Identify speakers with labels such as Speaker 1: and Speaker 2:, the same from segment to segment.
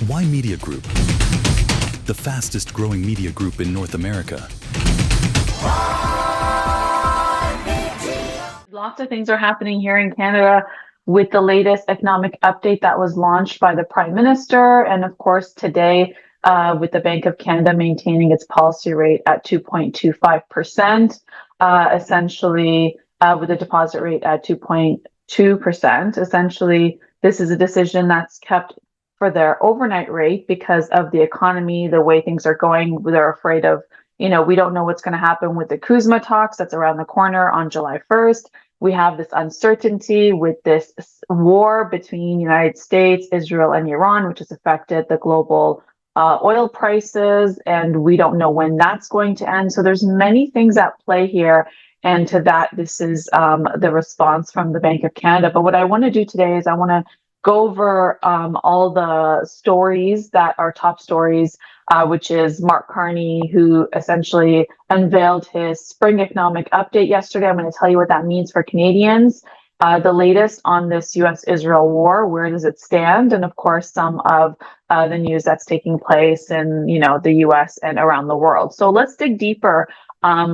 Speaker 1: Ymedia Group, the fastest growing media group in North America.
Speaker 2: Lots of things are happening here in Canada with the latest economic update that was launched by the Prime Minister. And of course, today, with the Bank of Canada maintaining its policy rate at 2.25%, essentially with a deposit rate at 2.2%. Essentially, this is a decision that's kept for their overnight rate because of the economy, the way things are going. They're afraid of, we don't know what's going to happen with the CUSMA talks that's around the corner on July 1st. We have this uncertainty with this war between United States, Israel, and Iran, which has affected the global oil prices, and we don't know when that's going to end. So there's many things at play here. And to that, this is the response from the Bank of Canada. But what I want to do today is I want to go over all the stories that are top stories, which is Mark Carney, who essentially unveiled his spring economic update yesterday. I'm going to tell you what that means for Canadians. The latest on this U.S.-Israel war, where does it stand? And of course, some of the news that's taking place in, the U.S. and around the world. So let's dig deeper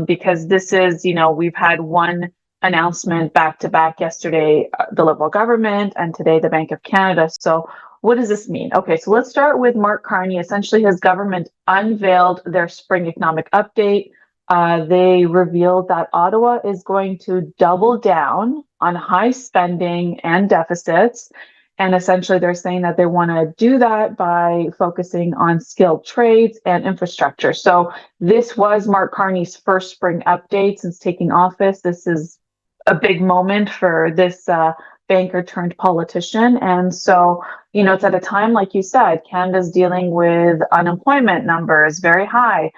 Speaker 2: because this is, we've had one announcement back to back yesterday, the Liberal government, and today the Bank of Canada. So what does this mean? Okay, so let's start with Mark Carney. Essentially, his government unveiled their spring economic update. They revealed that Ottawa is going to double down on high spending and deficits. And essentially, they're saying that they want to do that by focusing on skilled trades and infrastructure. So this was Mark Carney's first spring update since taking office. This is a big moment for this banker turned politician. And so, it's at a time, like you said, Canada's dealing with unemployment numbers very high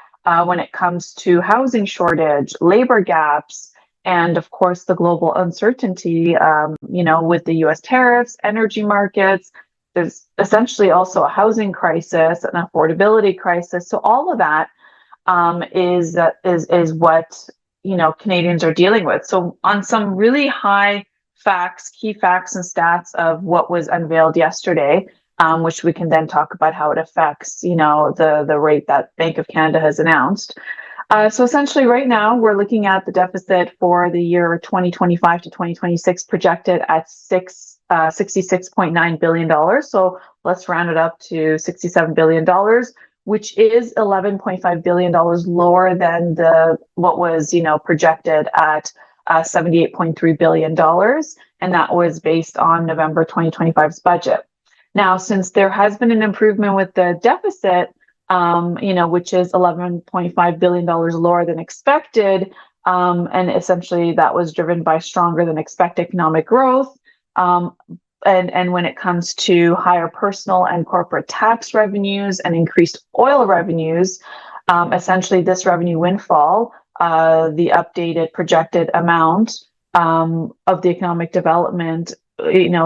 Speaker 2: when it comes to housing shortage, labor gaps, and of course, the global uncertainty, with the US tariffs, energy markets. There's essentially also a housing crisis, an affordability crisis. So all of that is what Canadians are dealing with. So on some really high facts, key facts and stats of what was unveiled yesterday, which we can then talk about how it affects, the rate that Bank of Canada has announced. So essentially right now we're looking at the deficit for the year 2025 to 2026 projected at $66.9 billion. So let's round it up to $67 billion, which is $11.5 billion lower than what was, projected at $78.3 billion. And that was based on November 2025's budget. Now, since there has been an improvement with the deficit, which is $11.5 billion lower than expected, and essentially that was driven by stronger than expected economic growth. And when it comes to higher personal and corporate tax revenues and increased oil revenues, essentially this revenue windfall, the updated projected amount of the economic development,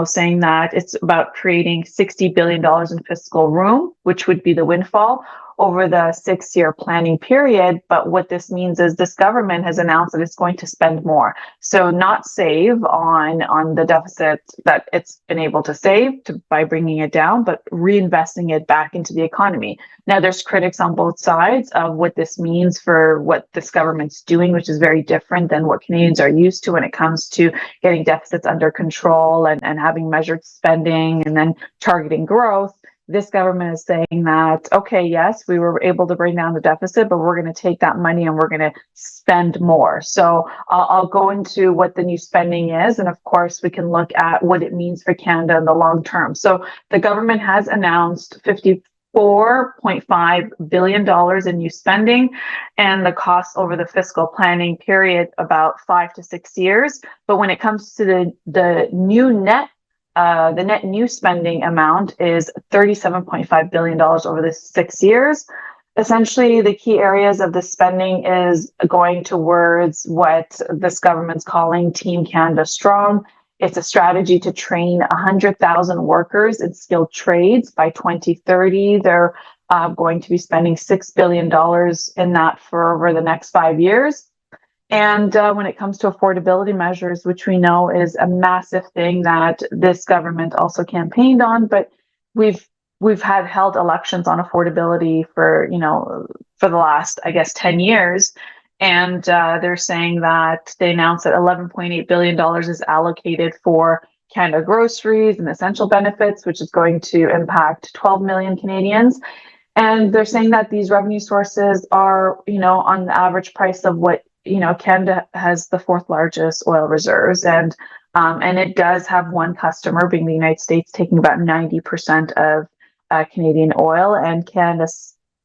Speaker 2: saying that it's about creating $60 billion in fiscal room, which would be the windfall over the 6-year planning period. But what this means is this government has announced that it's going to spend more. So not save on the deficit that it's been able to save by bringing it down, but reinvesting it back into the economy. Now, there's critics on both sides of what this means for what this government's doing, which is very different than what Canadians are used to when it comes to getting deficits under control and having measured spending and then targeting growth. This government is saying that, okay, yes, we were able to bring down the deficit, but we're going to take that money and we're going to spend more. So I'll go into what the new spending is. And of course, we can look at what it means for Canada in the long term. So the government has announced $54.5 billion in new spending, and the cost over the fiscal planning period about 5 to 6 years. But when it comes to the net new spending amount is $37.5 billion over the 6 years. Essentially, the key areas of the spending is going towards what this government's calling Team Canada Strong. It's a strategy to train 100,000 workers in skilled trades by 2030. They're going to be spending $6 billion in that for over the next 5 years. And when it comes to affordability measures, which we know is a massive thing that this government also campaigned on, but we've we've had held elections on affordability for, for the last, I guess, 10 years. And they're saying that they announced that $11.8 billion is allocated for Canada groceries and essential benefits, which is going to impact 12 million Canadians. And they're saying that these revenue sources are, on the average price of what, Canada has the fourth largest oil reserves. And it does have one customer, being the United States, taking about 90% of Canadian oil, and Canada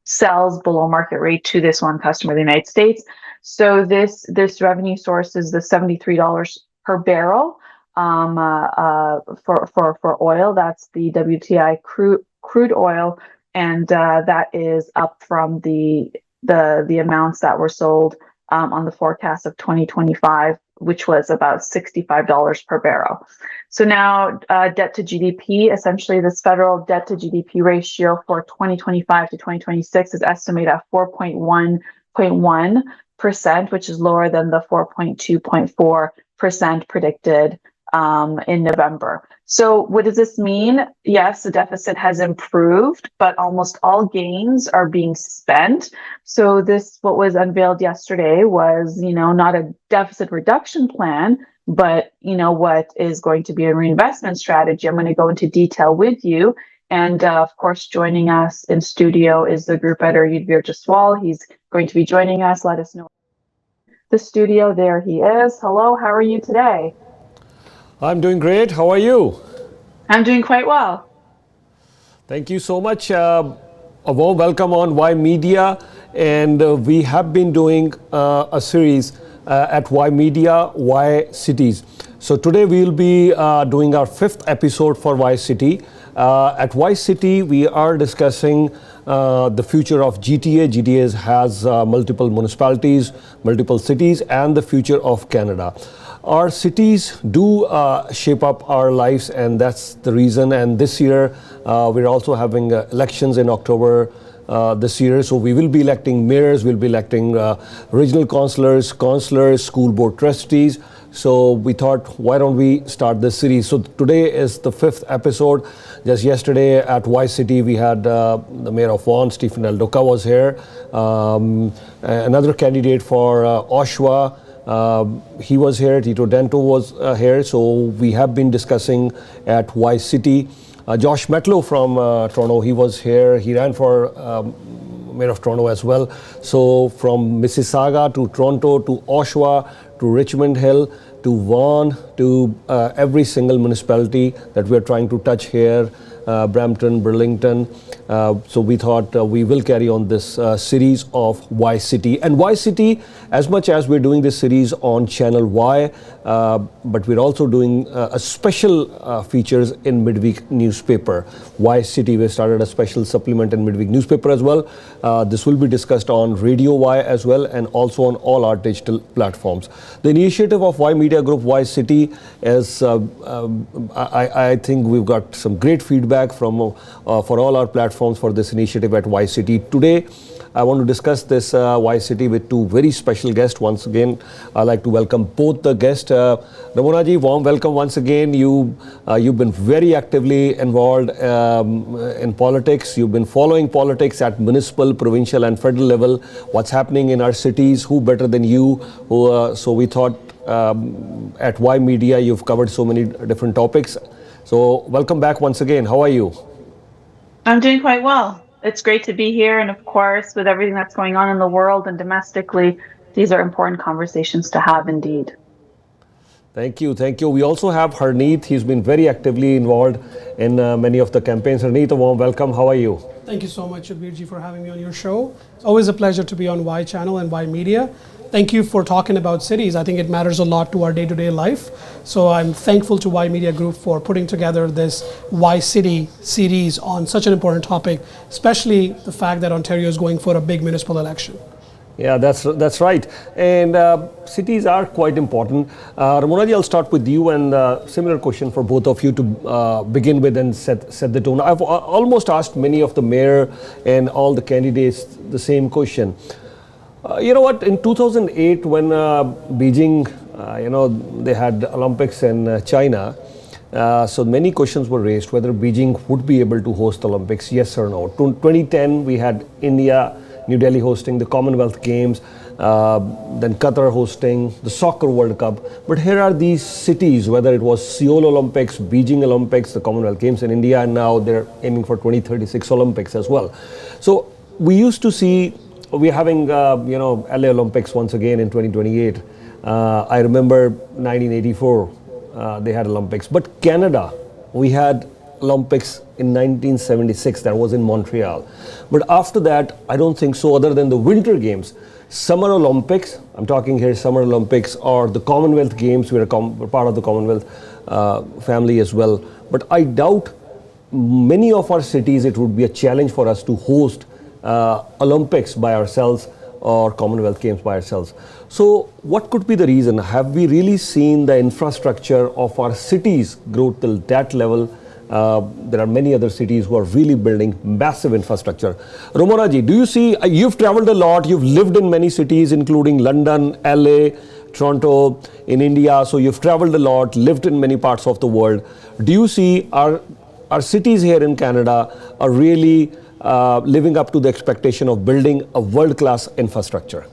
Speaker 2: sells below market rate to this one customer, the United States. So this revenue source is the $73 per barrel for oil. That's the WTI crude oil, and that is up from the amounts that were sold on the forecast of 2025, which was about $65 per barrel. So now debt to GDP, essentially this federal debt to GDP ratio for 2025 to 2026 is estimated at 4.1%, which is lower than the 4.2.4% predicted in November. So what does this mean? Yes, the deficit has improved, but almost all gains are being spent. So what was unveiled yesterday was, not a deficit reduction plan, but, what is going to be a reinvestment strategy. I'm going to go into detail with you. And of course, joining us in studio is the group editor, Ymedia. He's going to be joining us. Let us know the studio. There he is. Hello, how are you today?
Speaker 3: I'm doing great. How are you?
Speaker 2: I'm doing quite well.
Speaker 3: Thank you so much. A warm welcome on Ymedia. And we have been doing a series at Ymedia, Why Cities. So today we will be doing our 5th episode for Why City. At Why City, we are discussing the future of GTA. GTA has multiple municipalities, multiple cities, and the future of Canada. Our cities do shape up our lives, and that's the reason. And this year, we're also having elections in October this year. So we will be electing mayors, we'll be electing regional councillors, school board trustees. So we thought, why don't we start this series? So today is the 5th episode. Just yesterday at Y City, we had the mayor of Vaughan, Stephen Del Duca, was here. Another candidate for Oshawa, he was here. Tito Dento was here. So we have been discussing at Y City. Josh Metlow from Toronto, he was here. He ran for mayor of Toronto as well. So from Mississauga to Toronto to Oshawa to Richmond Hill to Vaughan to every single municipality that we are trying to touch here, Brampton, Burlington. So we thought we will carry on this series of Y City. And Y City, as much as we're doing this series on Channel Y, but we're also doing a special features in midweek newspaper. Y City, we started a special supplement in midweek newspaper as well. This will be discussed on Radio Y as well, and also on all our digital platforms. The initiative of Ymedia Group, Y City, is I think we've got some great feedback from for all our platforms for this initiative at Y City. Today, I want to discuss this Y City with two very special guests. Once again, I'd like to welcome both the guests. Ramona ji, warm welcome once again. You've been very actively involved in politics. You've been following politics at municipal, provincial and federal level. What's happening in our cities, who better than you? So we thought at Ymedia, you've covered so many different topics. So welcome back once again. How are you?
Speaker 2: I'm doing quite well. It's great to be here. And of course, with everything that's going on in the world and domestically, these are important conversations to have indeed.
Speaker 3: Thank you. Thank you. We also have Harneet. He's been very actively involved in many of the campaigns. Harneet, a warm welcome. How are you?
Speaker 4: Thank you so much, Ymedia, for having me on your show. It's always a pleasure to be on Y Channel and Ymedia. Thank you for talking about cities. I think it matters a lot to our day-to-day life. So I'm thankful to Ymedia Group for putting together this Y City series on such an important topic, especially the fact that Ontario is going for a big municipal election.
Speaker 3: Yeah, that's right. And cities are quite important. Ramona ji, I'll start with you, and similar question for both of you to begin with and set the tone. I've almost asked many of the mayor and all the candidates the same question. You know what, in 2008 when Beijing, they had Olympics in China, So many questions were raised whether Beijing would be able to host the Olympics, yes or no. 2010, we had India, New Delhi hosting the Commonwealth Games, then Qatar hosting the Soccer World Cup. But here are these cities, whether it was Seoul Olympics, Beijing Olympics, the Commonwealth Games in India, and now they're aiming for 2036 Olympics as well. So we used to see, we're having, LA Olympics once again in 2028. I remember 1984. They had Olympics. But Canada, we had Olympics in 1976, that was in Montreal. But after that, I don't think so, other than the Winter Games. Summer Olympics, I'm talking here Summer Olympics, or the Commonwealth Games, we're part of the Commonwealth family as well. But I doubt many of our cities, it would be a challenge for us to host Olympics by ourselves or Commonwealth Games by ourselves. So what could be the reason? Have we really seen the infrastructure of our cities grow till that level? There are many other cities who are really building massive infrastructure. Romana ji, do you see, you've traveled a lot, you've lived in many cities including London, LA, Toronto, in India, so you've traveled a lot, lived in many parts of the world. Do you see our cities here in Canada are really living up to the expectation of building a world-class infrastructure?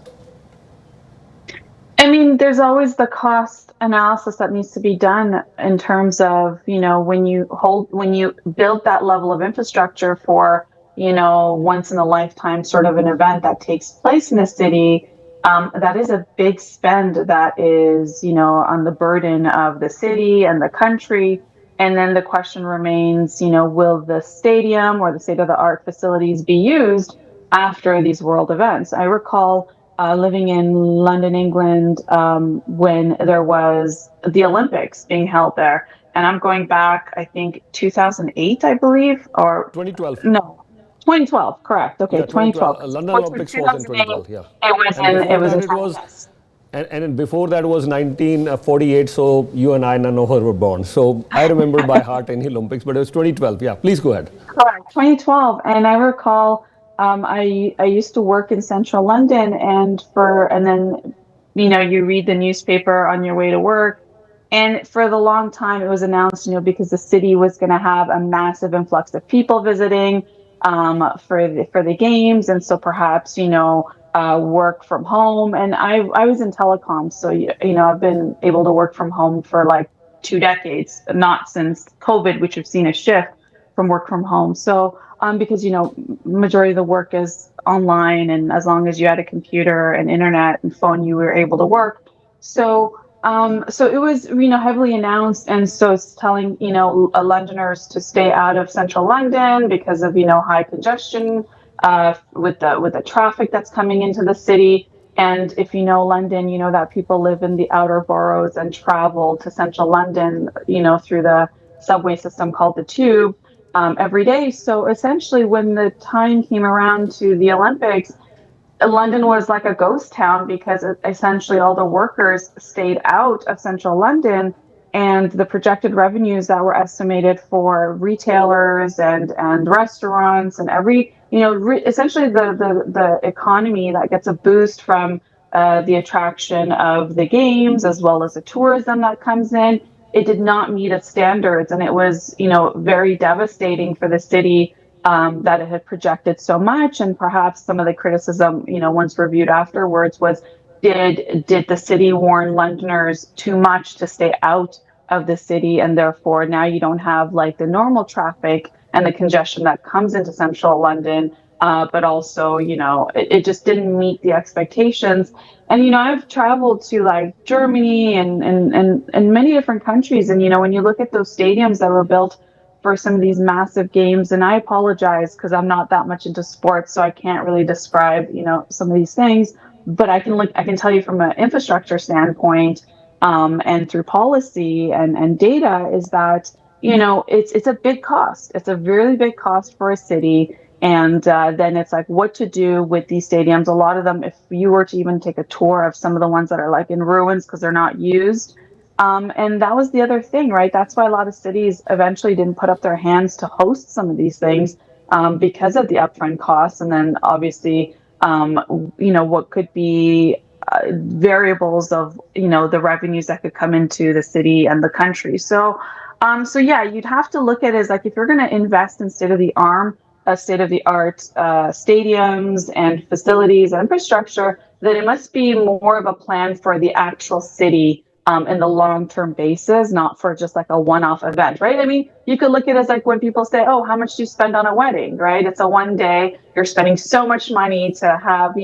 Speaker 2: I mean, there's always the cost analysis that needs to be done in terms of, when you build that level of infrastructure for, once in a lifetime sort of an event that takes place in a city, that is a big spend that is, on the burden of the city and the country. And then the question remains, will the stadium or the state-of-the-art facilities be used after these world events? I recall living in London, England, when there was the Olympics being held there. And I'm going back, I think, 2008, I believe, or
Speaker 3: 2012.
Speaker 2: No, 2012, correct. Okay,
Speaker 3: Yeah,
Speaker 2: 2012.
Speaker 3: London Olympics was in 2012, yeah.
Speaker 2: It was in China.
Speaker 3: And before that was 1948, so you and I, none of us were born. So I remember by heart any Olympics, but it was 2012. Yeah, please go ahead.
Speaker 2: Correct, 2012. And I recall I used to work in central London, and then, you read the newspaper on your way to work. And for the long time, it was announced, because the city was going to have a massive influx of people visiting for the games. And so perhaps, work from home. And I was in telecom. So, I've been able to work from home for like 2 decades, not since COVID, which have seen a shift from work from home. So, because, majority of the work is online, and as long as you had a computer and internet and phone, you were able to work. So, so it was, heavily announced. And so it's telling, Londoners to stay out of central London because of, high congestion, with the traffic that's coming into the city. And if you know London, you know that people live in the outer boroughs and travel to central London, through the subway system called the Tube, every day. So essentially, when the time came around to the Olympics, London was like a ghost town because essentially all the workers stayed out of central London, and the projected revenues that were estimated for retailers and restaurants and essentially the economy that gets a boost from the attraction of the games as well as the tourism that comes in, it did not meet its standards. And it was, very devastating for the city that it had projected so much. And perhaps some of the criticism, once reviewed afterwards, was did the city warn Londoners too much to stay out of the city, and therefore now you don't have like the normal traffic and the congestion that comes into central London, but also, it just didn't meet the expectations. And, I've traveled to like Germany and many different countries. And, when you look at those stadiums that were built for some of these massive games, and I apologize because I'm not that much into sports, so I can't really describe, some of these things, but I can tell you from an infrastructure standpoint, and through policy and data, is that, it's a big cost. It's a really big cost for a city. And then it's like what to do with these stadiums. A lot of them, if you were to even take a tour of some of the ones that are like in ruins because they're not used. And that was the other thing, right? That's why a lot of cities eventually didn't put up their hands to host some of these things, because of the upfront costs. And then obviously, what could be variables of, the revenues that could come into the city and the country. So So yeah, you'd have to look at it as like if you're going to invest in state-of-the-art stadiums and facilities and infrastructure, then it must be more of a plan for the actual city in the long-term basis, not for just like a one-off event, right? I mean, you could look at it as like when people say, "Oh, how much do you spend on a wedding?" Right? It's a one day. You're spending so much money to have,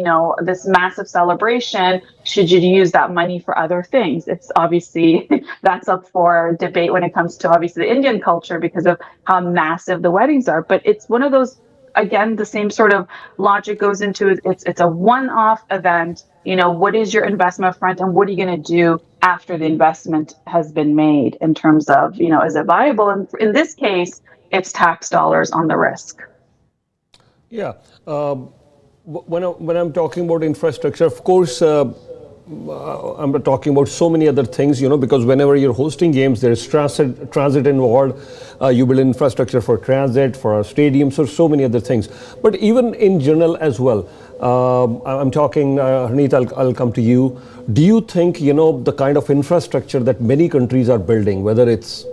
Speaker 2: this massive celebration. Should you use that money for other things? It's obviously that's up for debate when it comes to obviously the Indian culture because of how massive the weddings are. But it's one of those, again, the same sort of logic goes into it. It's a one-off event. What is your investment front and what are you going to do after the investment has been made in terms of, is it viable? And in this case, it's tax dollars on the risk.
Speaker 3: Yeah. When I'm talking about infrastructure, of course, I'm talking about so many other things, because whenever you're hosting games, there's transit involved. You build infrastructure for transit, for our stadiums, or so many other things. But even in general as well, I'm talking, Harneet, I'll come to you. Do you think, the kind of infrastructure that many countries are building, whether it's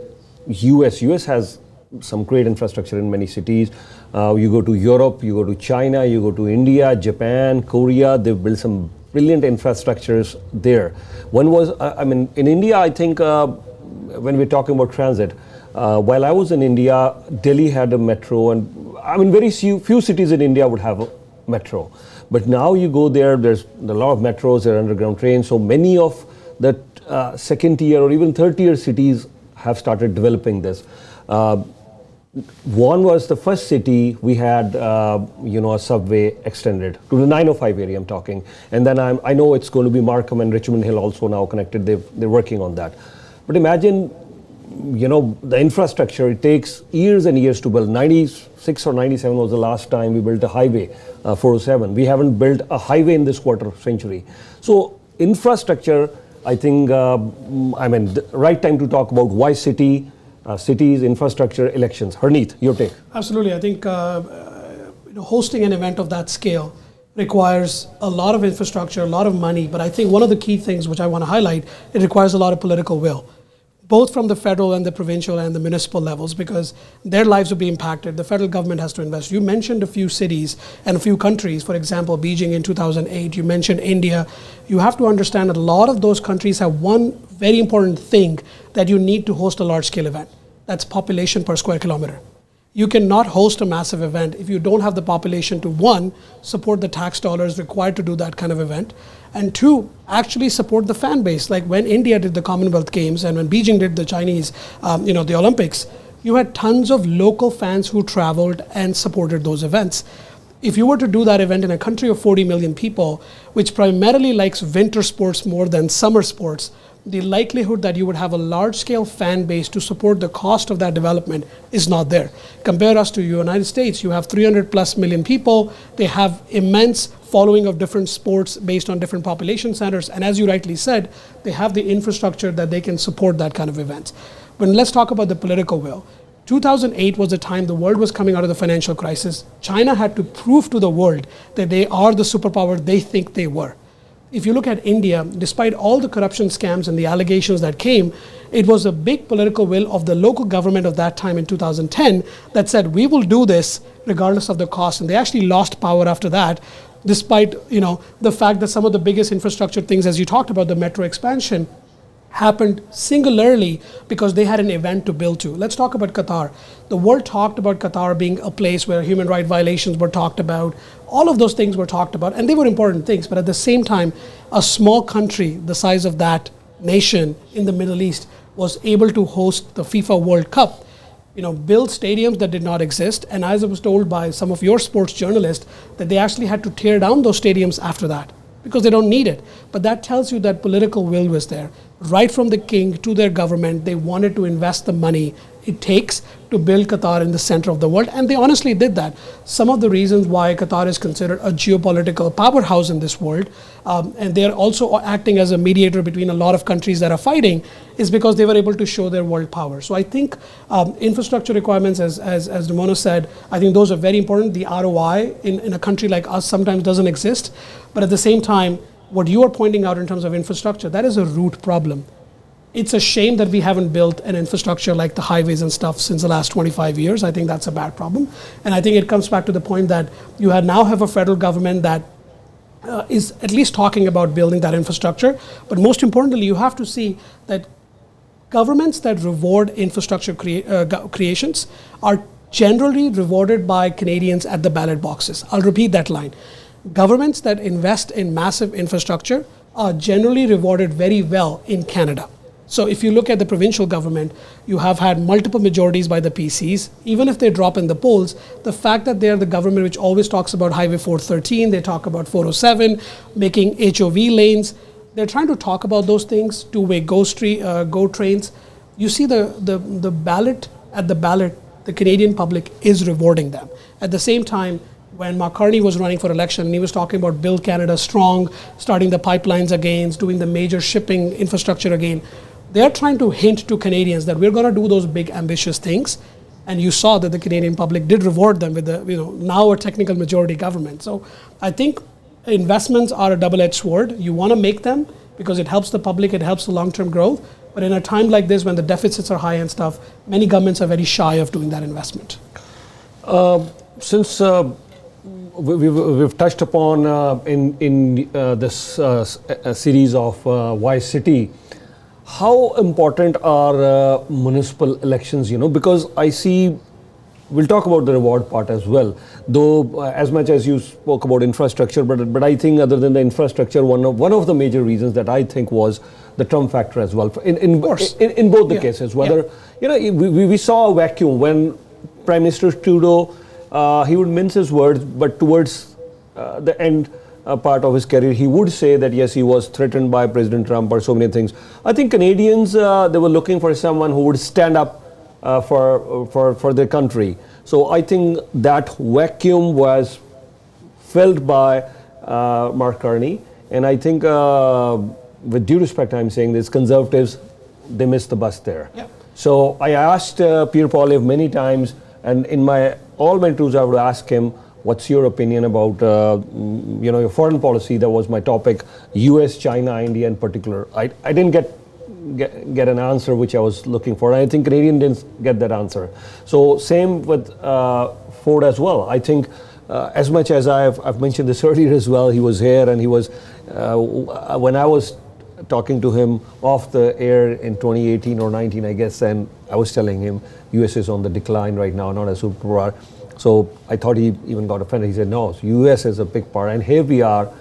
Speaker 3: US has some great infrastructure in many cities. You go to Europe, you go to China, you go to India, Japan, Korea, they've built some brilliant infrastructures there. In India, I think when we're talking about transit, while I was in India, Delhi had a metro, and very few cities in India would have a metro. But now you go there, there's a lot of metros, there are underground trains, so many of the second tier or even third tier cities have started developing this. One was the first city we had, a subway extended to the 905 area I'm talking. And then I know it's going to be Markham and Richmond Hill also now connected. They're working on that. But imagine, the infrastructure, it takes years and years to build. 96 or 97 was the last time we built a highway, 407. We haven't built a highway in this quarter century. So infrastructure, I think, the right time to talk about why cities, infrastructure, elections. Harneet, your take.
Speaker 4: Absolutely. I think hosting an event of that scale requires a lot of infrastructure, a lot of money. But I think one of the key things which I want to highlight, it requires a lot of political will, both from the federal and the provincial and the municipal levels, because their lives will be impacted. The federal government has to invest. You mentioned a few cities and a few countries, for example, Beijing in 2008, you mentioned India. You have to understand that a lot of those countries have one very important thing that you need to host a large scale event. That's population per square kilometer. You cannot host a massive event if you don't have the population to, one, support the tax dollars required to do that kind of event, and two, actually support the fan base. Like when India did the Commonwealth Games and when Beijing did the Chinese, the Olympics, you had tons of local fans who traveled and supported those events. If you were to do that event in a country of 40 million people, which primarily likes winter sports more than summer sports, the likelihood that you would have a large-scale fan base to support the cost of that development is not there. Compare us to the United States. You have 300 plus million people. They have immense following of different sports based on different population centers. And as you rightly said, they have the infrastructure that they can support that kind of events. But let's talk about the political will. 2008 was a time the world was coming out of the financial crisis. China had to prove to the world that they are the superpower they think they were. If you look at India, despite all the corruption scams and the allegations that came, it was a big political will of the local government of that time in 2010 that said, we will do this regardless of the cost. And they actually lost power after that, despite the fact that some of the biggest infrastructure things, as you talked about, the metro expansion, happened singularly because they had an event to build to. Let's talk about Qatar. The world talked about Qatar being a place where human rights violations were talked about. All of those things were talked about, and they were important things. But at the same time, a small country the size of that nation in the Middle East was able to host the FIFA World Cup, build stadiums that did not exist. And as I was told by some of your sports journalists, that they actually had to tear down those stadiums after that because they don't need it. But that tells you that political will was there. Right from the king to their government, they wanted to invest the money it takes to build Qatar in the center of the world. And they honestly did that. Some of the reasons why Qatar is considered a geopolitical powerhouse in this world, and they're also acting as a mediator between a lot of countries that are fighting, is because they were able to show their world power. So I think infrastructure requirements, as Ramona said, I think those are very important. The ROI in a country like us sometimes doesn't exist. But at the same time, what you are pointing out in terms of infrastructure, that is a root problem. it's a shame that we haven't built an infrastructure like the highways and stuff since the last 25 years. I think that's a bad problem. And I think it comes back to the point that you now have a federal government that is at least talking about building that infrastructure. But most importantly, you have to see that governments that reward infrastructure creations are generally rewarded by Canadians at the ballot boxes. I'll repeat that line. Governments that invest in massive infrastructure are generally rewarded very well in Canada. So if you look at the provincial government, you have had multiple majorities by the PCs. Even if they drop in the polls, the fact that they're the government which always talks about Highway 413, they talk about 407, making HOV lanes, they're trying to talk about those things, two-way GO trains. You see the ballot, the Canadian public is rewarding them. At the same time, when Mark Carney was running for election and he was talking about Build Canada Strong, starting the pipelines again, doing the major shipping infrastructure again, they're trying to hint to Canadians that we're going to do those big ambitious things. And you saw that the Canadian public did reward them with now a technical majority government. So I think investments are a double-edged sword. You want to make them because it helps the public, it helps the long-term growth. But in a time like this when the deficits are high and stuff, many governments are very shy of doing that investment.
Speaker 3: Since we've touched upon in this series of Why City, how important are municipal elections, because I see, we'll talk about the reward part as well, though as much as you spoke about infrastructure, but I think other than the infrastructure, one of the major reasons that I think was the Trump factor as well, in both the cases, whether, we saw a vacuum when Prime Minister Trudeau, he would mince his words, but towards the end part of his career, he would say that yes, he was threatened by President Trump or so many things. I think Canadians, they were looking for someone who would stand up for their country. So I think that vacuum was filled by Mark Carney, and I think with due respect, I'm saying this, Conservatives, they missed the bus there.
Speaker 4: Yep.
Speaker 3: So I asked Pierre Poilievre many times, and in all my tours I would ask him, what's your opinion about your foreign policy? That was my topic, US, China, India in particular. I didn't get an answer which I was looking for. I think Canadians didn't get that answer. So same with Ford as well. I think as much as I've mentioned this earlier as well, he was here and he was, when I was talking to him off the air in 2018 or 19, I guess, and I was telling him US is on the decline right now, not a superpower. So I thought he even got offended. He said, no, US is a big part. And here we are,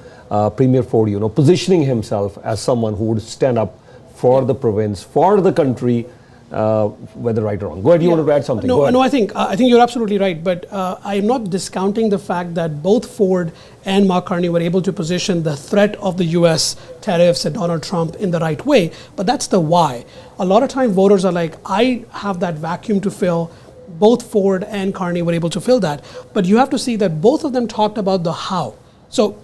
Speaker 3: Premier Ford, positioning himself as someone who would stand up for the province, for the country, whether right or wrong. Go ahead, you want to add something?
Speaker 4: No, I think you're absolutely right. But I'm not discounting the fact that both Ford and Mark Carney were able to position the threat of the US tariffs and Donald Trump in the right way. But that's the why. A lot of time voters are like, I have that vacuum to fill. Both Ford and Carney were able to fill that. But you have to see that both of them talked about the how. So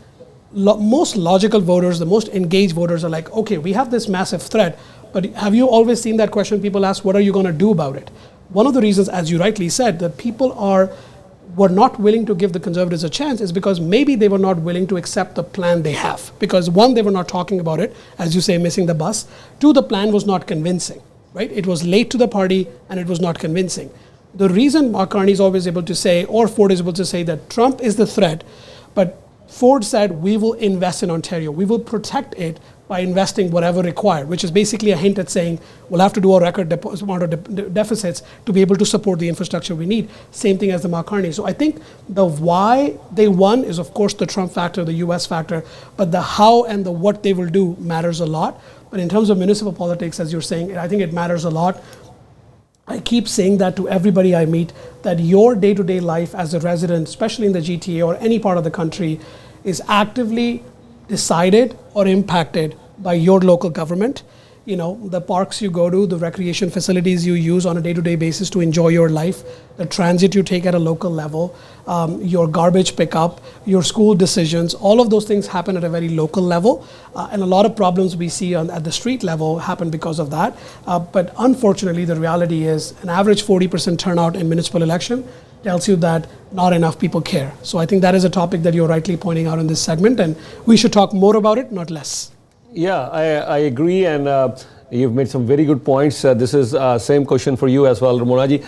Speaker 4: most logical voters, the most engaged voters are like, okay, we have this massive threat, but have you always seen that question people ask, what are you going to do about it? One of the reasons, as you rightly said, that people were not willing to give the Conservatives a chance is because maybe they were not willing to accept the plan they have. Because one, they were not talking about it, as you say, missing the bus. Two, the plan was not convincing, right? It was late to the party and it was not convincing. The reason Mark Carney is always able to say, or Ford is able to say that Trump is the threat, but Ford said, we will invest in Ontario. We will protect it by investing whatever required, which is basically a hint at saying we'll have to do a record amount of deficits to be able to support the infrastructure we need. Same thing as the Mark Carney. So I think the why they won is, of course, the Trump factor, the US factor, but the how and the what they will do matters a lot. But in terms of municipal politics, as you're saying, I think it matters a lot. I keep saying that to everybody I meet, that your day-to-day life as a resident, especially in the GTA or any part of the country, is actively decided or impacted by your local government. The parks you go to, the recreation facilities you use on a day-to-day basis to enjoy your life, the transit you take at a local level, your garbage pickup, your school decisions, all of those things happen at a very local level. And a lot of problems we see at the street level happen because of that. But unfortunately, the reality is an average 40% turnout in municipal election tells you that not enough people care. So I think that is a topic that you're rightly pointing out in this segment, and we should talk more about it, not less.
Speaker 3: Yeah, I agree, and You've made some very good points. This is same question for you as well, Ramonaji.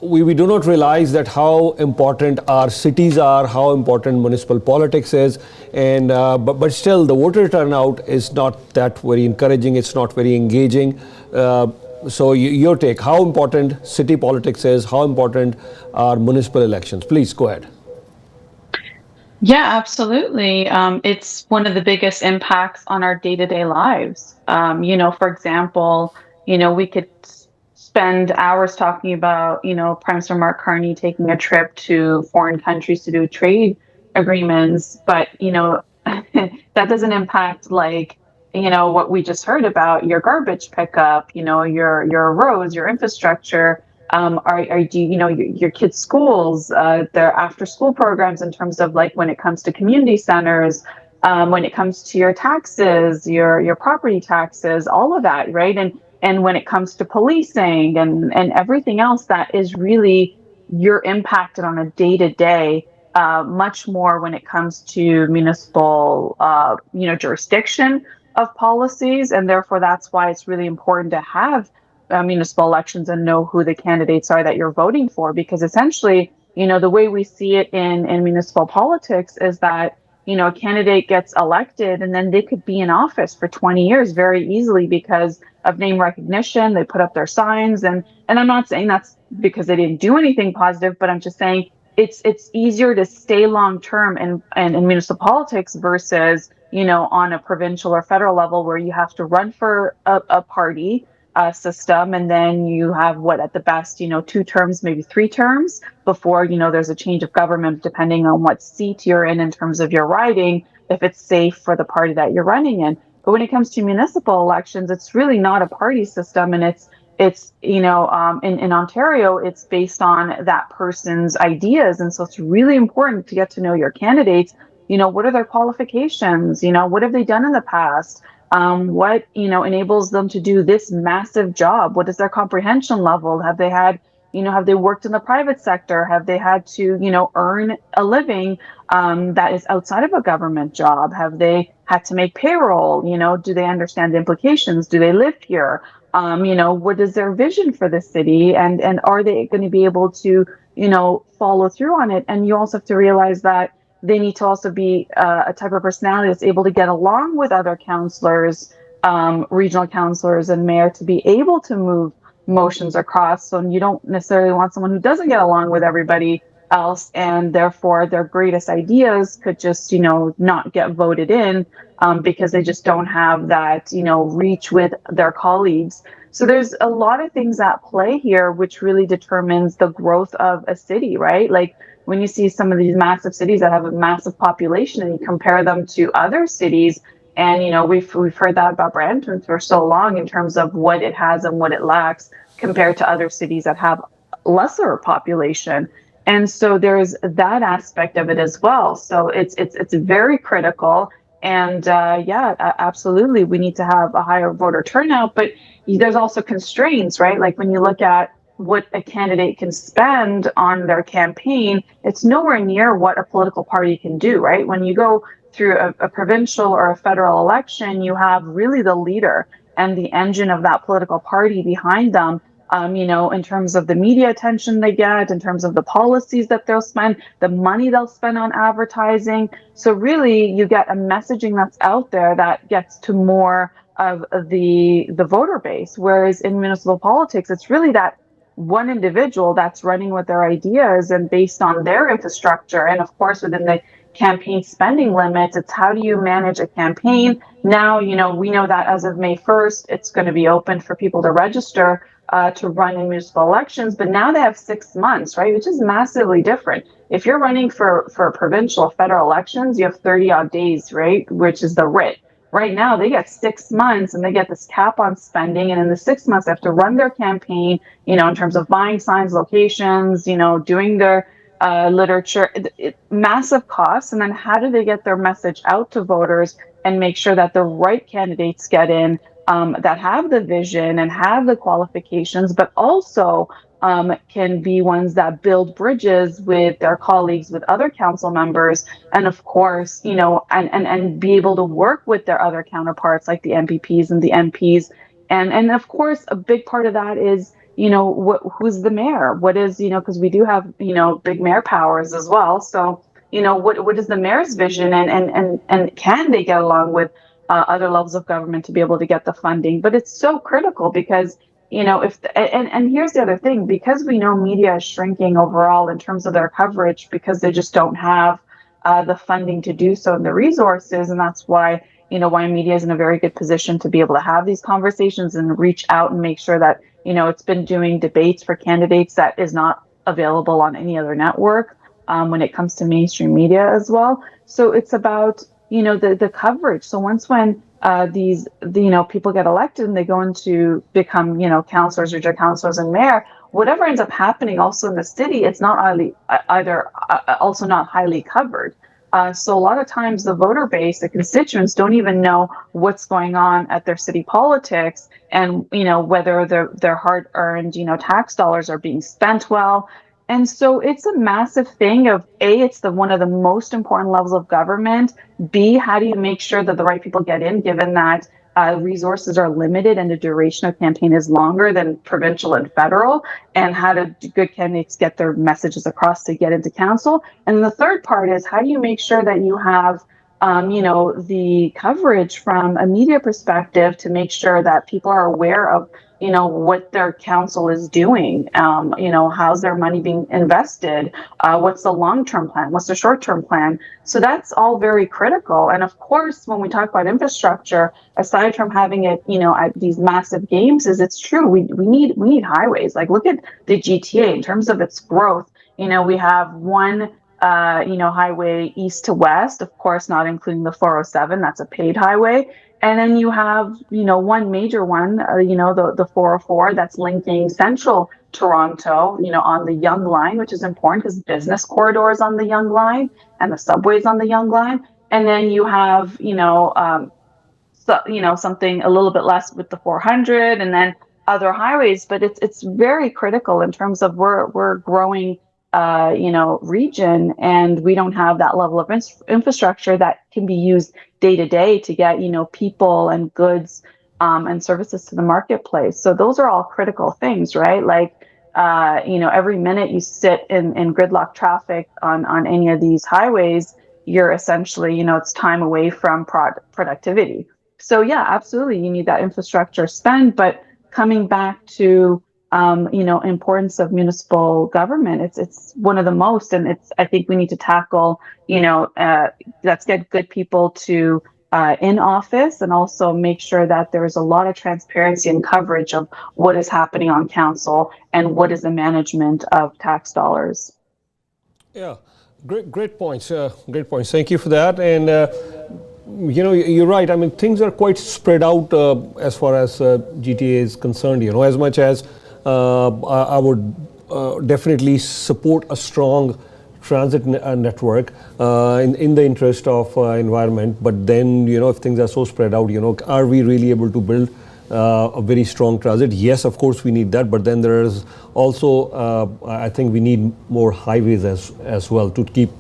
Speaker 3: We do not realize that how important our cities are, how important municipal politics is, and but still the voter turnout is not that very encouraging. It's not very engaging. So your take, how important city politics is, how important are municipal elections? Please go ahead.
Speaker 2: Yeah, absolutely. It's one of the biggest impacts on our day-to-day lives. For example, we could spend hours talking about, Prime Minister Mark Carney taking a trip to foreign countries to do trade agreements, but, that doesn't impact what we just heard about your garbage pickup, your roads, your infrastructure. Do your kids' schools, their after-school programs in terms of like when it comes to community centers, when it comes to your taxes, your property taxes, all of that, right? And when it comes to policing and everything else that is really you're impacted on a day-to-day, much more when it comes to municipal, jurisdiction of policies, and therefore that's why it's really important to have municipal elections and know who the candidates are that you're voting for, because essentially, the way we see it in municipal politics is that, a candidate gets elected and then they could be in office for 20 years very easily because of name recognition. They put up their signs, and I'm not saying that's because they didn't do anything positive, but I'm just saying it's easier to stay long term in municipal politics versus, on a provincial or federal level where you have to run for a party system, and then you have what at the best 2 terms, maybe 3 terms before there's a change of government, depending on what seat you're in terms of your riding, if it's safe for the party that you're running in. But when it comes to municipal elections, it's really not a party system, and it's in Ontario, it's based on that person's ideas, and so it's really important to get to know your candidates. What are their qualifications? What have they done in the past? What enables them to do this massive job? What is their comprehension level? Have they had, have they worked in the private sector? Have they had to, earn a living that is outside of a government job? Have they had to make payroll? Do they understand the implications? Do they live here? What is their vision for the city? And are they going to be able to, follow through on it? And you also have to realize that they need to also be a type of personality that's able to get along with other councillors, regional councillors and mayor, to be able to move motions across. So you don't necessarily want someone who doesn't get along with everybody else, and therefore their greatest ideas could just, not get voted in because they just don't have that, reach with their colleagues. So there's a lot of things at play here, which really determines the growth of a city, right? Like when you see some of these massive cities that have a massive population and you compare them to other cities, and we've heard that about Brampton for so long in terms of what it has and what it lacks compared to other cities that have lesser population. And so there's that aspect of it as well. So it's very critical. And absolutely, we need to have a higher voter turnout, but there's also constraints, right? Like when you look at what a candidate can spend on their campaign, it's nowhere near what a political party can do, right? When you go through a provincial or a federal election, you have really the leader and the engine of that political party behind them, in terms of the media attention they get, in terms of the policies that they'll spend, the money they'll spend on advertising. So really, you get a messaging that's out there that gets to more of the voter base. Whereas in municipal politics, it's really that one individual that's running with their ideas and based on their infrastructure. And of course, within the campaign spending limits, it's how do you manage a campaign? Now, we know that as of May 1st, it's going to be open for people to register to run in municipal elections, but now they have 6 months, right? Which is massively different. If you're running for provincial federal elections, you have 30 odd days, right? Which is the writ. Right now, they get 6 months and they get this cap on spending. And in the 6 months, they have to run their campaign, in terms of buying signs, locations, doing their literature, massive costs. And then how do they get their message out to voters and make sure that the right candidates get in that have the vision and have the qualifications, but also can be ones that build bridges with their colleagues, with other council members, and of course, and be able to work with their other counterparts like the MPPs and the MPs. And of course, a big part of that is, who's the mayor? What is, because we do have, big mayor powers as well. So, what is the mayor's vision, and can they get along with other levels of government to be able to get the funding? But it's so critical because, and here's the other thing, because we know media is shrinking overall in terms of their coverage because they just don't have the funding to do so and the resources. And that's why, why media is in a very good position to be able to have these conversations and reach out and make sure that, it's been doing debates for candidates that is not available on any other network when it comes to mainstream media as well. So it's about, the coverage. So when people get elected and they go into become, councillors, regional councillors and mayor, whatever ends up happening also in the city, it's not also not highly covered. So a lot of times the voter base, the constituents don't even know what's going on at their city politics and, whether their hard-earned, tax dollars are being spent well. And so it's a massive thing of A, it's one of the most important levels of government. B, how do you make sure that the right people get in, given that resources are limited and the duration of campaign is longer than provincial and federal? And how do good candidates get their messages across to get into council? And the third part is, how do you make sure that you have the coverage from a media perspective to make sure that people are aware of, what their council is doing, how's their money being invested, what's the long-term plan, what's the short-term plan. So that's all very critical. And of course, when we talk about infrastructure, aside from having it, at these massive games, it's true, we need highways. Like, look at the GTA in terms of its growth. We have one highway east to west, of course, not including the 407, that's a paid highway. And then you have, one major one, the 404 that's linking central Toronto, on the Yonge line, which is important because business corridors on the Yonge line and the subways on the Yonge line. And then you have, something a little bit less with the 400 and then other highways. But it's very critical in terms of we're growing region, and we don't have that level of infrastructure that can be used day to day to get, people and goods and services to the marketplace. So those are all critical things, right? Like, every minute you sit in gridlock traffic on any of these highways, you're essentially, it's time away from productivity. So yeah, absolutely, you need that infrastructure spend. But coming back to importance of municipal government, it's one of the most, and I think we need to tackle, let's get good people to in office, and also make sure that there is a lot of transparency and coverage of what is happening on council and what is the management of tax dollars.
Speaker 3: Yeah, great points. Great points. Thank you for that. And you're right. I mean, things are quite spread out as far as GTA is concerned. As much as I would definitely support a strong transit network in the interest of environment. But then, if things are so spread out, are we really able to build a very strong transit? Yes, of course we need that. But then there is also, I think we need more highways as well to keep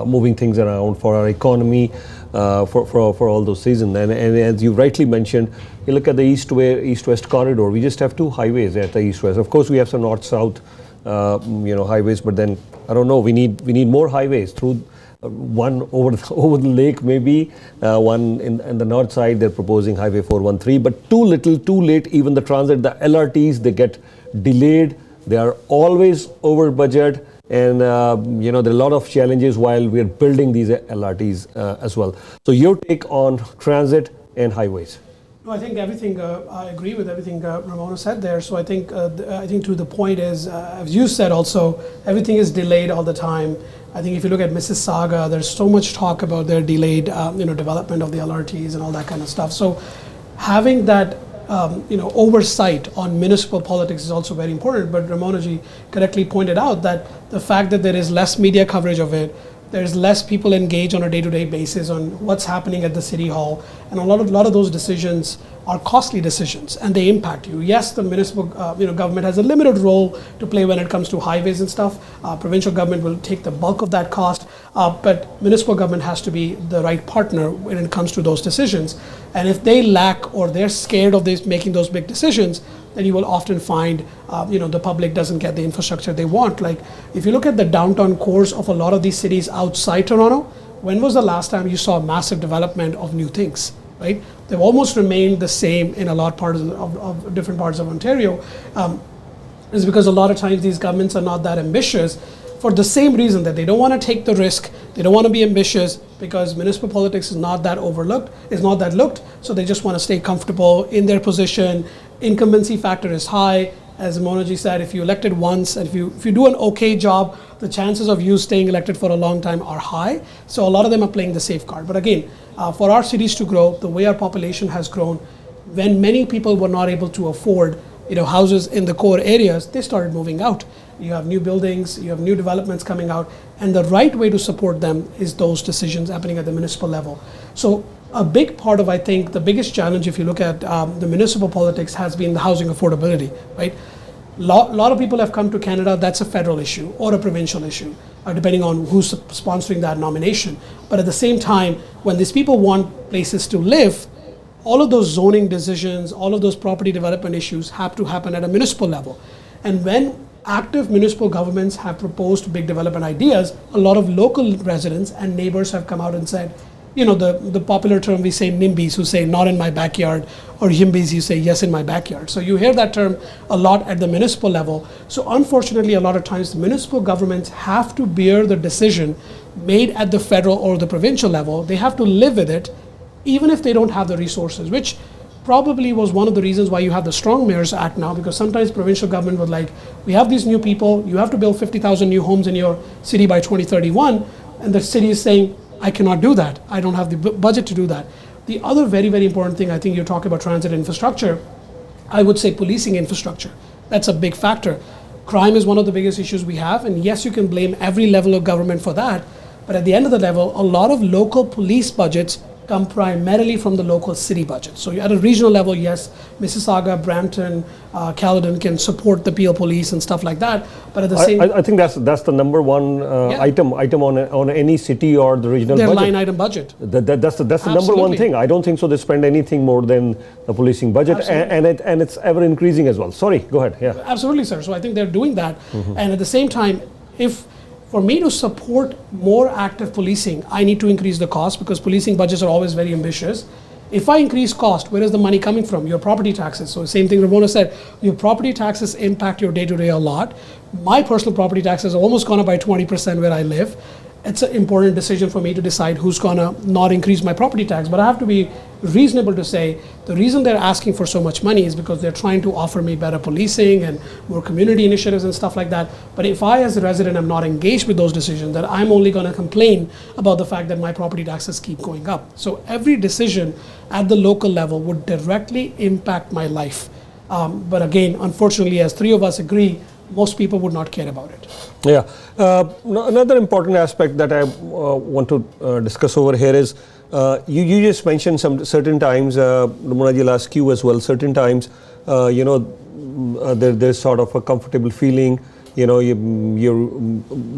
Speaker 3: moving things around for our economy, for all those reasons. And as you rightly mentioned, you look at the east-west corridor. We just have two highways at the east-west. Of course, we have some north-south, highways. But then I don't know. We need more highways through. One over the lake, maybe one in the north side. They're proposing Highway 413, but too little, too late. Even the transit, the LRTs, they get delayed. They are always over budget. And, there are a lot of challenges while we're building these LRTs as well. So your take on transit and highways?
Speaker 4: No, I think everything, I agree with everything Ramona said there. So I think to the point is, as you said also, everything is delayed all the time. I think if you look at Mississauga, there's so much talk about their delayed, development of the LRTs and all that kind of stuff. So having that oversight on municipal politics is also very important. But Ramona ji correctly pointed out that the fact that there is less media coverage of it, There's less people engaged on a day-to-day basis on what's happening at the city hall, and a lot of those decisions are costly decisions, and they impact you. Yes, the municipal government has a limited role to play when it comes to highways and stuff. Provincial government will take the bulk of that cost, but municipal government has to be the right partner when it comes to those decisions. And if they lack or they're scared of making those big decisions, then you will often find the public doesn't get the infrastructure they want. Like if you look at the downtown cores of a lot of these cities outside Toronto, when was the last time you saw massive development of new things, right? They've almost remained the same in a lot of different parts of Ontario. Is because a lot of times these governments are not that ambitious for the same reason that they don't want to take the risk, they don't want to be ambitious because municipal politics is not that looked, so they just want to stay comfortable in their position. Incumbency factor is high. As Monaji said, if you elected once and if you do an okay job, the chances of you staying elected for a long time are high. So a lot of them are playing the safe card. But again, for our cities to grow, the way our population has grown, when many people were not able to afford houses in the core areas, they started moving out. You have new buildings, you have new developments coming out, and the right way to support them is those decisions happening at the municipal level. So a big part of, I think, the biggest challenge, if you look at the municipal politics, has been the housing affordability, right? Lot of people have come to Canada, that's a federal issue or a provincial issue, depending on who's sponsoring that nomination. But at the same time, when these people want places to live, all of those zoning decisions, all of those property development issues have to happen at a municipal level. And when active municipal governments have proposed big development ideas, a lot of local residents and neighbors have come out and said, the popular term we say NIMBYs, who say not in my backyard, or YIMBYs, you say yes in my backyard. So you hear that term a lot at the municipal level. So unfortunately, a lot of times the municipal governments have to bear the decision made at the federal or the provincial level. They have to live with it, even if they don't have the resources, which probably was one of the reasons why you have the Strong Mayors Act now, because sometimes provincial government was like, we have these new people, you have to build 50,000 new homes in your city by 2031, and the city is saying, I cannot do that. I don't have the budget to do that. The other very, very important thing, I think you talk about transit infrastructure, I would say policing infrastructure. That's a big factor. Crime is one of the biggest issues we have, and yes, you can blame every level of government for that, but at the end of the level, a lot of local police budgets come primarily from the local city budget. So at a regional level, yes, Mississauga, Brampton, Caledon can support the Peel Police and stuff like that. But at the same,
Speaker 3: I think that's the number one item on any city or the regional
Speaker 4: their
Speaker 3: budget.
Speaker 4: line item budget.
Speaker 3: That's the number one thing. I don't think so. They spend anything more than the policing budget, and it's ever increasing as well. Sorry, go ahead. Yeah.
Speaker 4: Absolutely, sir. So I think they're doing that, and at the same time, for me to support more active policing, I need to increase the cost because policing budgets are always very ambitious. If I increase cost, where is the money coming from? Your property taxes. So same thing Ramona said, your property taxes impact your day-to-day a lot. My personal property taxes have almost gone up by 20% where I live. It's an important decision for me to decide who's gonna not increase my property tax. But I have to be reasonable to say the reason they're asking for so much money is because they're trying to offer me better policing and more community initiatives and stuff like that. But if I as a resident am not engaged with those decisions, then I'm only gonna complain about the fact that my property taxes keep going up. So every decision at the local level would directly impact my life. But again, unfortunately, as three of us agree, most people would not care about it.
Speaker 3: Yeah. Another important aspect that I want to discuss over here is you just mentioned some certain times, Ramona ji will ask you as well, certain times, there's sort of a comfortable feeling,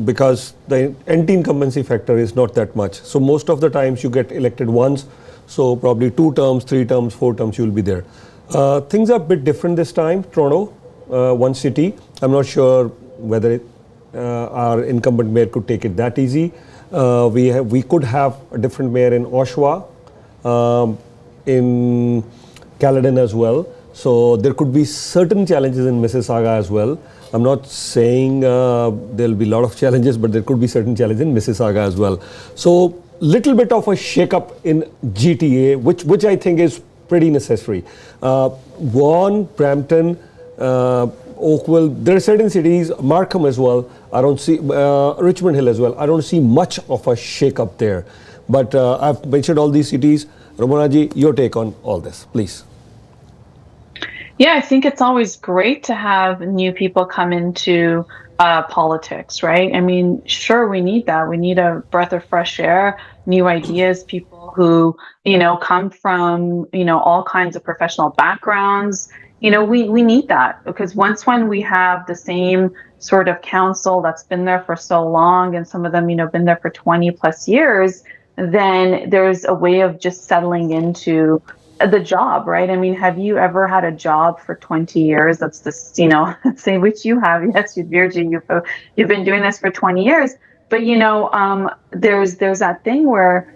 Speaker 3: because the anti-incumbency factor is not that much. So most of the times you get elected once, so probably 2 terms, 3 terms, 4 terms you will be there. Things are a bit different this time, Toronto. One city. I'm not sure whether our incumbent mayor could take it that easy. We could have a different mayor in Oshawa, in Caledon as well. So there could be certain challenges in Mississauga as well. I'm not saying there'll be a lot of challenges, but there could be certain challenges in Mississauga as well. So little bit of a shake-up in GTA, which I think is pretty necessary. Vaughan, Brampton, Oakville, there are certain cities, Markham as well, I don't see, Richmond Hill as well, I don't see much of a shake-up there. But I've mentioned all these cities. Ramona ji, your take on all this, please.
Speaker 2: Yeah, I think it's always great to have new people come into politics, right? I mean, sure, we need that. We need a breath of fresh air, new ideas, people who, come from, all kinds of professional backgrounds. We need that because once when we have the same sort of council that's been there for so long and some of them, been there for 20 plus years, then there's a way of just settling into the job, right? I mean, have you ever had a job for 20 years? That's this, say which you have. Yes, Virgin, you've been doing this for 20 years. But there's that thing where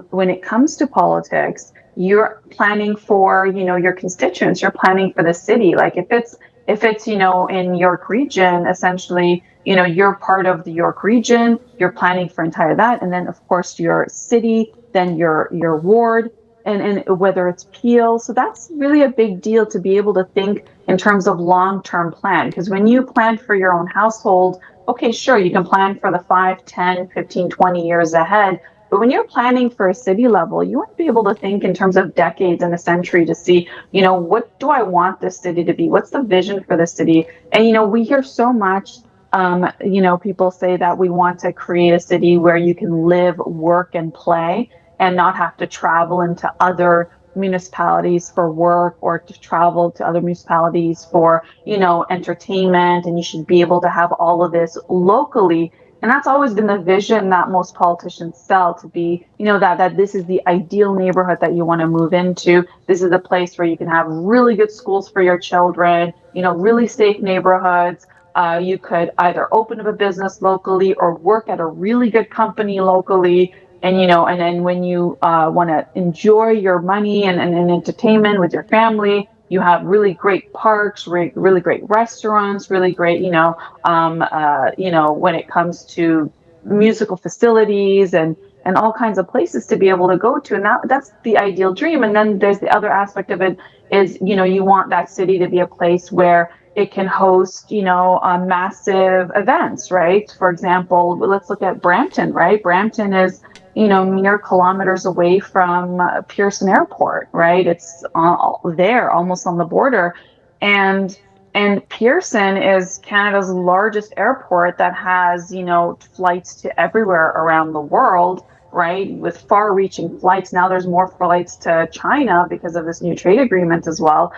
Speaker 2: when it comes to politics, you're planning for, your constituents, you're planning for the city. Like if it's, in York region, essentially, you're part of the York region, you're planning for entire that. And then of course your city, then your ward, and whether it's Peel. So that's really a big deal to be able to think in terms of long-term plan. Because when you plan for your own household, okay, sure, you can plan for the 5, 10, 15, 20 years ahead. But when you're planning for a city level, you want to be able to think in terms of decades and a century to see, what do I want this city to be? What's the vision for the city? And, we hear so much, people say that we want to create a city where you can live, work, and play and not have to travel into other municipalities for work or to travel to other municipalities for, entertainment. And you should be able to have all of this locally. And that's always been the vision that most politicians sell to be, that this is the ideal neighborhood that you want to move into. This is a place where you can have really good schools for your children, really safe neighborhoods. You could either open up a business locally or work at a really good company locally. And then when you want to enjoy your money and entertainment with your family, you have really great parks, really great restaurants, really great, when it comes to musical facilities and all kinds of places to be able to go to. And that's the ideal dream. And then there's the other aspect of it is, you want that city to be a place where it can host, massive events, right? For example, let's look at Brampton, right? Brampton is, mere kilometers away from Pearson Airport, right? It's there, almost on the border, and Pearson is Canada's largest airport that has, flights to everywhere around the world, right? With far-reaching flights. Now there's more flights to China because of this new trade agreement as well.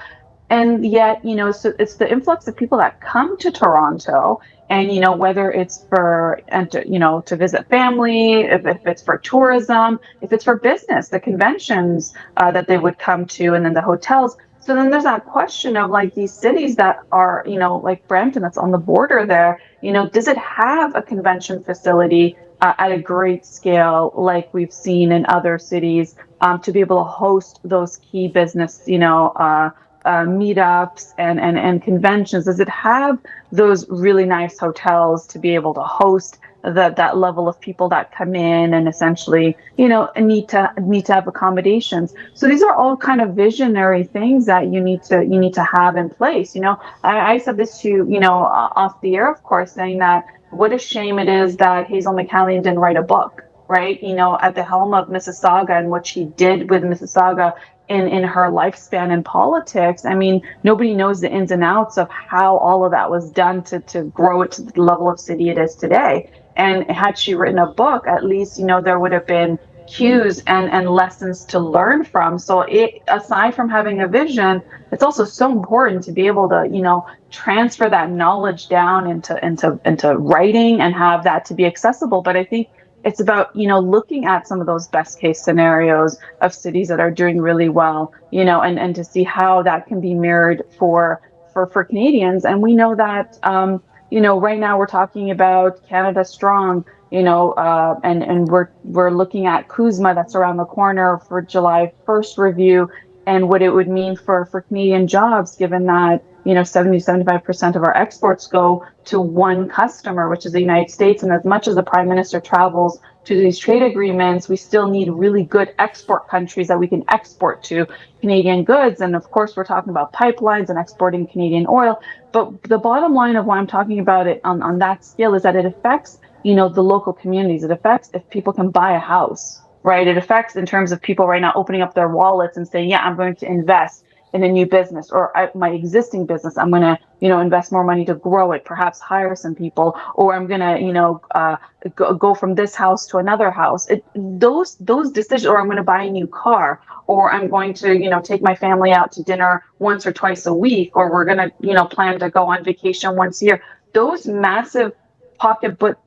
Speaker 2: And yet, so it's the influx of people that come to Toronto and, whether it's for, to visit family, if it's for tourism, if it's for business, the conventions that they would come to, and then the hotels. So then there's that question of like these cities that are, like Brampton, that's on the border there, does it have a convention facility at a great scale like we've seen in other cities to be able to host those key business, meetups and conventions? Does it have those really nice hotels to be able to host that level of people that come in and essentially, need to have accommodations? So these are all kind of visionary things that you need to have in place. I said this to off the air, of course, saying that what a shame it is that Hazel McCallion didn't write a book, right? At the helm of Mississauga and what she did with Mississauga in her lifespan in politics. I mean, nobody knows the ins and outs of how all of that was done to grow it to the level of city it is today. And had she written a book, at least, there would have been cues and lessons to learn from. So aside from having a vision, it's also so important to be able to, transfer that knowledge down into writing and have that to be accessible. But I think it's about, looking at some of those best case scenarios of cities that are doing really well, and to see how that can be mirrored for Canadians. And we know that, right now we're talking about Canada Strong, and we're looking at CUSMA that's around the corner for July 1st review, and what it would mean for Canadian jobs, given that 70-75% of our exports go to one customer, which is the United States. And as much as the Prime Minister travels to these trade agreements, we still need really good export countries that we can export to Canadian goods. And of course, we're talking about pipelines and exporting Canadian oil. But the bottom line of why I'm talking about it on that scale is that it affects, the local communities. It affects if people can buy a house, right? It affects in terms of people right now opening up their wallets and saying, yeah, I'm going to invest in a new business, or my existing business, I'm going to, invest more money to grow it, perhaps hire some people, or I'm going to, go from this house to another house. Those decisions, or I'm going to buy a new car, or I'm going to, take my family out to dinner once or twice a week, or we're going to, plan to go on vacation once a year. Those massive pocketbook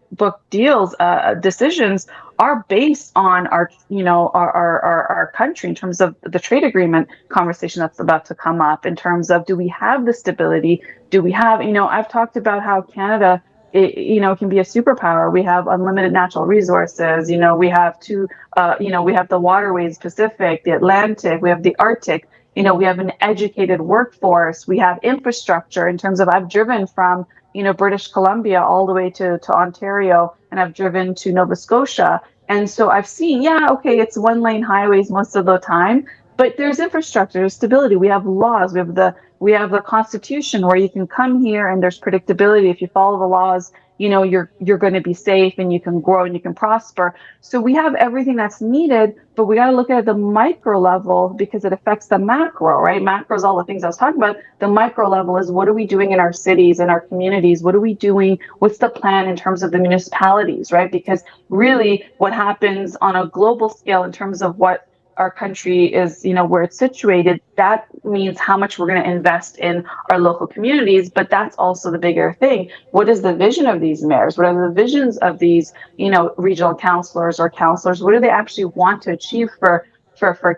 Speaker 2: deals, decisions are based on our, our country, in terms of the trade agreement conversation that's about to come up, in terms of, do we have the stability? Do we have, I've talked about how Canada, can be a superpower. We have unlimited natural resources. We have we have the waterways, Pacific, the Atlantic, we have the Arctic. We have an educated workforce. We have infrastructure in terms of, I've driven from, British Columbia all the way to Ontario, and I've driven to Nova Scotia. And so I've seen, yeah, okay, it's 1-lane highways most of the time, but there's infrastructure, there's stability. We have laws. We have the Constitution, where you can come here and there's predictability. If you follow the laws, you're going to be safe, and you can grow and you can prosper. So we have everything that's needed, but we got to look at the micro level, because it affects the macro, right? Macro is all the things I was talking about. The micro level is, what are we doing in our cities and our communities? What are we doing? What's the plan in terms of the municipalities, right? Because really what happens on a global scale in terms of what our country is, where it's situated, that means how much we're going to invest in our local communities. But that's also the bigger thing. What is the vision of these mayors? What are the visions of these, regional councillors or councillors? What do they actually want to achieve for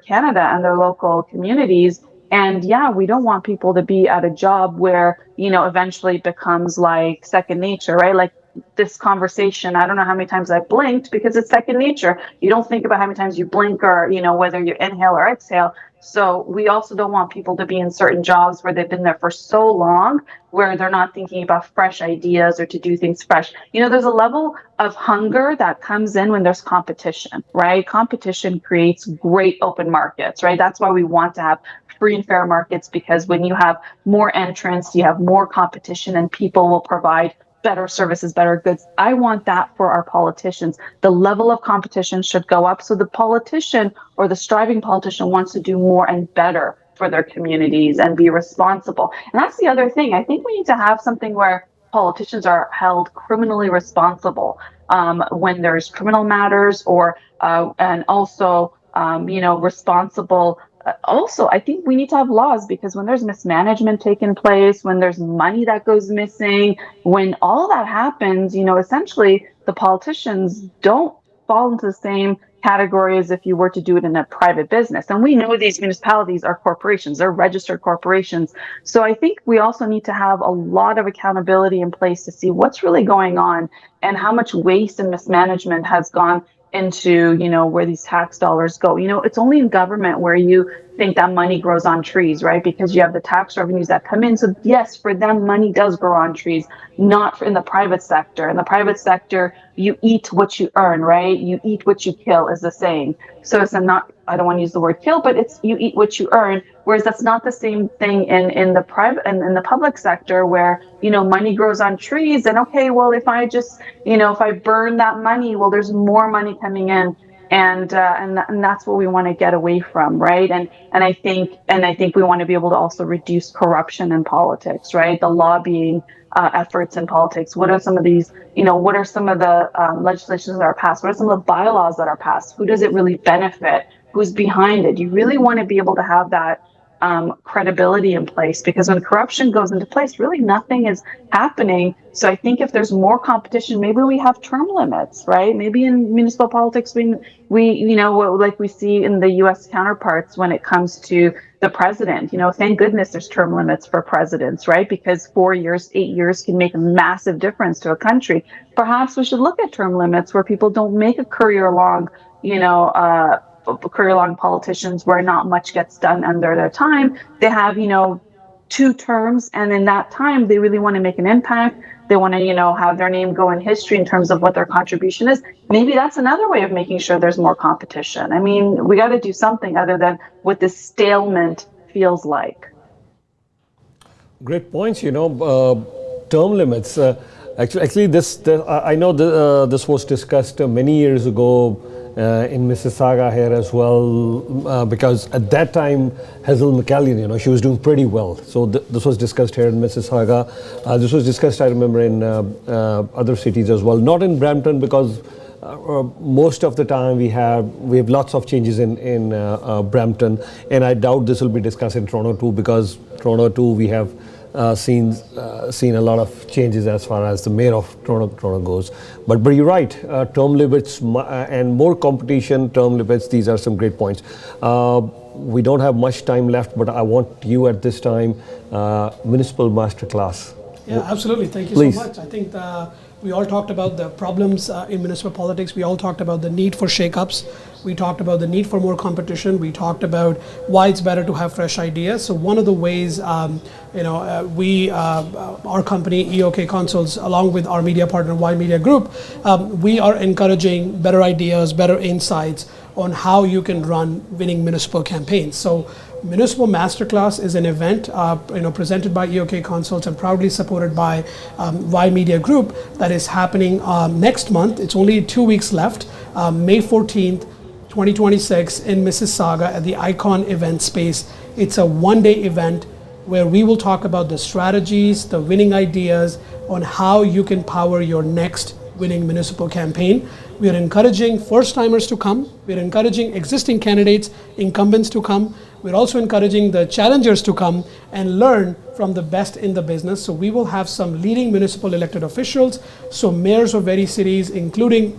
Speaker 2: Canada and their local communities? And yeah, we don't want people to be at a job where, eventually becomes like second nature, right? Like this conversation, I don't know how many times I blinked, because it's second nature. You don't think about how many times you blink, or, whether you inhale or exhale. So we also don't want people to be in certain jobs where they've been there for so long, where they're not thinking about fresh ideas or to do things fresh. There's a level of hunger that comes in when there's competition, right? Competition creates great open markets, right? That's why we want to have free and fair markets, because when you have more entrants, you have more competition, and people will provide better services, better goods. I want that for our politicians. The level of competition should go up, so the politician, or the striving politician, wants to do more and better for their communities and be responsible. And that's the other thing. I think we need to have something where politicians are held criminally responsible when there's criminal matters, or and also responsible. Also, I think we need to have laws, because when there's mismanagement taking place, when there's money that goes missing, when all that happens, essentially the politicians don't fall into the same category as if you were to do it in a private business. And we know these municipalities are corporations, they're registered corporations. So I think we also need to have a lot of accountability in place to see what's really going on, and how much waste and mismanagement has gone into, where these tax dollars go. It's only in government where you think that money grows on trees, right? Because you have the tax revenues that come in. So yes, for them, money does grow on trees, not in the private sector. In the private sector, you eat what you earn, right? You eat what you kill, is the saying. So it's not, I don't want to use the word kill, but it's, you eat what you earn. Whereas that's not the same thing in the private and in the public sector, where, money grows on trees. And okay, well, if I just, if I burn that money, well, there's more money coming in. And that's what we want to get away from, right? And I think we want to be able to also reduce corruption in politics, right? The lobbying efforts in politics. What are some of these? What are some of the legislations that are passed? What are some of the bylaws that are passed? Who does it really benefit? Who's behind it? You really want to be able to have that credibility in place, because when corruption goes into place, really nothing is happening. So I think if there's more competition, maybe we have term limits, right? Maybe in municipal politics, we like we see in the U.S. counterparts when it comes to the president. Thank goodness there's term limits for presidents, right? Because 4 years, 8 years can make a massive difference to a country. Perhaps we should look at term limits where people don't make a career-long, career-long politicians where not much gets done under their time. They have, 2 terms, and in that time, they really want to make an impact. They want to, have their name go in history in terms of what their contribution is. Maybe that's another way of making sure there's more competition. I mean, we got to do something other than what this stalemate feels like.
Speaker 3: Great points. Term limits. Actually, I know this was discussed many years ago in Mississauga here as well, because at that time Hazel McCallion, she was doing pretty well. So this was discussed here in Mississauga. This was discussed, I remember, in other cities as well. Not in Brampton, because most of the time we have lots of changes in Brampton, and I doubt this will be discussed in Toronto too, because Toronto too we have seen a lot of changes as far as the mayor of Toronto goes. But you're right, term limits and more competition, term limits, these are some great points. We don't have much time left, but I want you at this time, municipal masterclass.
Speaker 4: Yeah, absolutely. Thank you
Speaker 3: Please.
Speaker 4: so much. I think we all talked about the problems in municipal politics. We all talked about the need for shakeups. We talked about the need for more competition. We talked about why it's better to have fresh ideas. So one of the ways, our company, EOK Consults, along with our media partner, Ymedia Group, we are encouraging better ideas, better insights on how you can run winning municipal campaigns. So Municipal Masterclass is an event presented by EOK Consults and proudly supported by Ymedia Group that is happening next month. It's only 2 weeks left, May 14th, 2026 in Mississauga at the Icon event space. It's a one-day event where we will talk about the strategies, the winning ideas on how you can power your next winning municipal campaign. We are encouraging first-timers to come. We're encouraging existing candidates, incumbents to come. We're also encouraging the challengers to come and learn from the best in the business. So we will have some leading municipal elected officials, so mayors of various cities, including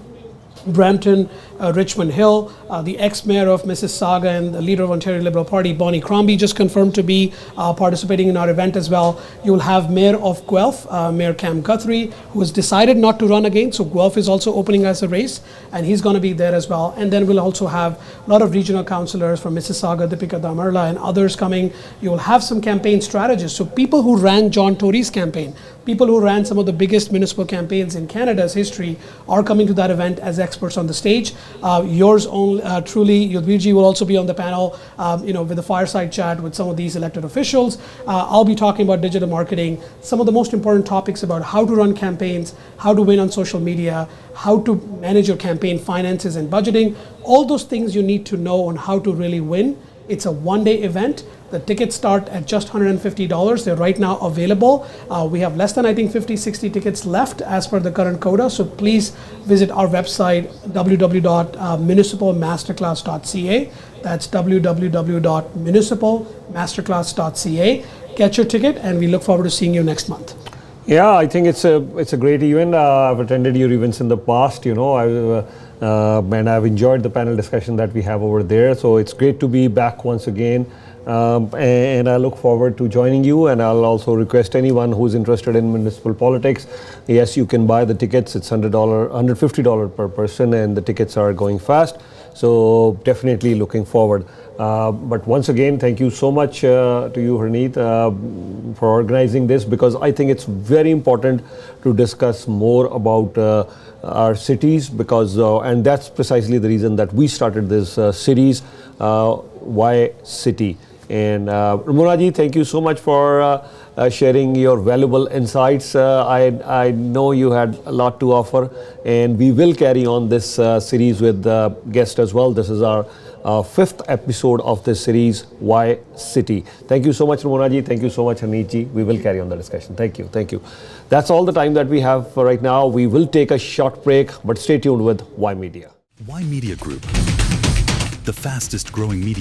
Speaker 4: Brampton, Richmond Hill, the ex-mayor of Mississauga and the leader of Ontario Liberal Party, Bonnie Crombie, just confirmed to be participating in our event as well. You'll have Mayor of Guelph, Mayor Cam Guthrie, who has decided not to run again. So Guelph is also opening as a race, and he's going to be there as well. And then we'll also have a lot of regional councillors from Mississauga, Deepika Damarla, and others coming. You'll have some campaign strategists. So people who ran John Tory's campaign, people who ran some of the biggest municipal campaigns in Canada's history are coming to that event as experts on the stage. Yours own, truly, Ymedia will also be on the panel, with the fireside chat with some of these elected officials. I'll be talking about digital marketing, some of the most important topics about how to run campaigns, how to win on social media, how to manage your campaign finances and budgeting, all those things you need to know on how to really win. It's a one-day event. The tickets start at just $150. They're right now available. We have less than, I think, 50, 60 tickets left as per the current quota. So please visit our website, www.municipalmasterclass.ca. That's www.municipalmasterclass.ca. Get your ticket, and we look forward to seeing you next month.
Speaker 3: Yeah, I think it's a great event. I've attended your events in the past, and I've enjoyed the panel discussion that we have over there. So it's great to be back once again. And I look forward to joining you, and I'll also request anyone who's interested in municipal politics. Yes, you can buy the tickets. It's $150 per person, and the tickets are going fast. So definitely looking forward. But once again, thank you so much to you, Harneet, for organizing this, because I think it's very important to discuss more about our cities, because and that's precisely the reason that we started this series, Why City. And Ramonaji, thank you so much for sharing your valuable insights. I know you had a lot to offer, and we will carry on this series with guests as well. This is our fifth episode of this series, Why City. Thank you so much, Ramonaji. Thank you so much, Harneetji. We will carry on the discussion. Thank you. Thank you. That's all the time that we have for right now. We will take a short break, but stay tuned with Ymedia.
Speaker 1: Ymedia Group, the fastest growing media